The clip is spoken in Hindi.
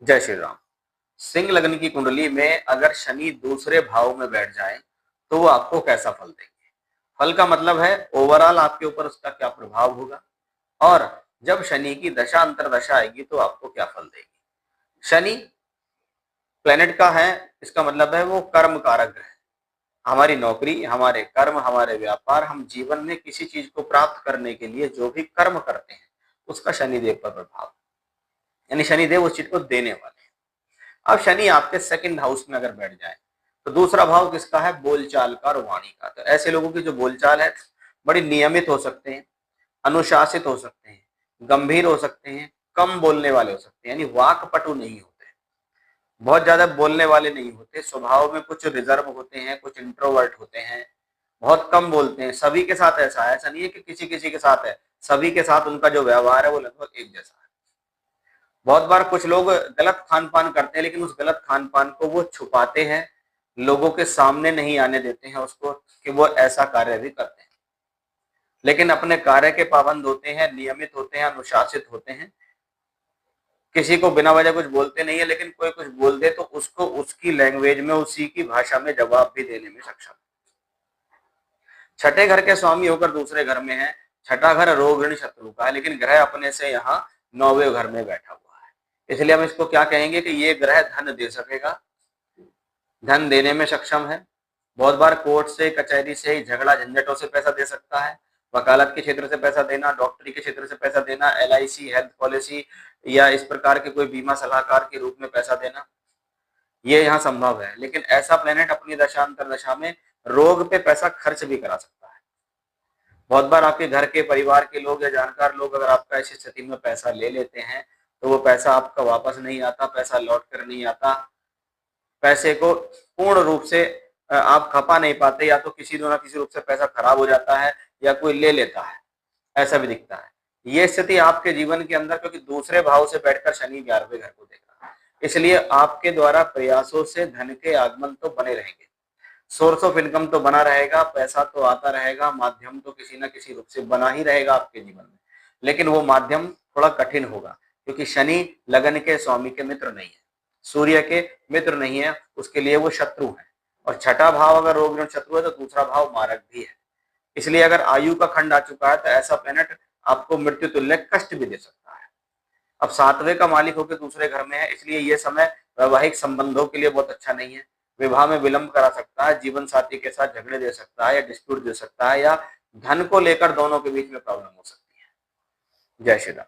जय श्री राम। सिंह लग्न की कुंडली में अगर शनि दूसरे भाव में बैठ जाए तो वो आपको कैसा फल देंगे। फल का मतलब है ओवरऑल आपके ऊपर उसका क्या प्रभाव होगा, और जब शनि की दशा अंतरदशा आएगी तो आपको क्या फल देगी। शनि प्लेनेट का है, इसका मतलब है वो कर्म कारक ग्रह। हमारी नौकरी, हमारे कर्म, हमारे व्यापार, हम जीवन में किसी चीज को प्राप्त करने के लिए जो भी कर्म करते हैं उसका शनिदेव पर प्रभाव, यानी शनिदेव उस चीज को देने वाले हैं। अब शनि आपके सेकंड हाउस में अगर बैठ जाए तो दूसरा भाव किसका है, बोलचाल का और वाणी का। तो ऐसे लोगों की जो बोलचाल है बड़ी नियमित हो सकते हैं, अनुशासित हो सकते हैं, गंभीर हो सकते हैं, कम बोलने वाले हो सकते हैं, यानी वाकपटु नहीं होते, बहुत ज्यादा बोलने वाले नहीं होते, स्वभाव में कुछ रिजर्व होते हैं, कुछ इंट्रोवर्ट होते हैं, बहुत कम बोलते हैं। सभी के साथ ऐसा है, ऐसा नहीं है कि किसी किसी के साथ है, सभी के साथ उनका जो व्यवहार है वो लगभग एक जैसा है। बहुत बार कुछ लोग गलत खान पान करते हैं लेकिन उस गलत खान पान को वो छुपाते हैं, लोगों के सामने नहीं आने देते हैं उसको कि वो ऐसा कार्य भी करते हैं, लेकिन अपने कार्य के पाबंद होते हैं, नियमित होते हैं, अनुशासित होते हैं। किसी को बिना वजह कुछ बोलते नहीं है, लेकिन कोई कुछ बोल दे तो उसको उसकी लैंग्वेज में, उसी की भाषा में जवाब भी देने में सक्षम है। छठे घर के स्वामी होकर दूसरे घर में है। छठा घर रोग ऋण शत्रु का है, लेकिन ग्रह अपने से यहाँ नौवे घर में बैठा हुआ है, इसलिए हम इसको क्या कहेंगे कि ये ग्रह धन दे सकेगा, धन देने में सक्षम है। बहुत बार कोर्ट से, कचहरी से, झगड़ा झंझटों से पैसा दे सकता है, वकालत के क्षेत्र से पैसा देना, डॉक्टरी के क्षेत्र से पैसा देना, LIC हेल्थ पॉलिसी या इस प्रकार के कोई बीमा सलाहकार के रूप में पैसा देना, ये यहाँ संभव है। लेकिन ऐसा प्लेनेट अपनी दशा अंतरदशा में रोग पे पैसा खर्च भी करा सकता है। बहुत बार आपके घर के, परिवार के लोग या जानकार लोग अगर आपका ऐसी स्थिति में पैसा ले लेते हैं तो वो पैसा आपका वापस नहीं आता, पैसा लौट कर नहीं आता, पैसे को पूर्ण रूप से आप खपा नहीं पाते, या तो किसी न किसी रूप से पैसा खराब हो जाता है या कोई ले लेता है, ऐसा भी दिखता है। ये स्थिति आपके जीवन के अंदर, क्योंकि दूसरे भाव से बैठकर शनि 11वें घर को देख रहा है, इसलिए आपके द्वारा प्रयासों से धन के आगमन तो बने रहेंगे, सोर्स ऑफ इनकम तो बना रहेगा, पैसा तो आता रहेगा, माध्यम तो किसी न किसी रूप से बना ही रहेगा आपके जीवन में। लेकिन वो माध्यम थोड़ा कठिन होगा, क्योंकि शनि लगन के स्वामी के मित्र नहीं है, सूर्य के मित्र नहीं है, उसके लिए वो शत्रु है। और छठा भाव अगर रोग ऋण शत्रु है तो दूसरा भाव मारक भी है। इसलिए अगर आयु का खंड आ चुका है तो ऐसा प्लेनेट आपको मृत्यु तुल्य कष्ट भी दे सकता है। अब 7वें का मालिक होकर दूसरे घर में है, इसलिए ये समय वैवाहिक संबंधों के लिए बहुत अच्छा नहीं है। विवाह में विलंब करा सकता है, जीवन साथी के साथ झगड़े दे सकता है या डिस्प्यूट दे सकता है, या धन को लेकर दोनों के बीच में प्रॉब्लम हो सकती है। जय श्री राम।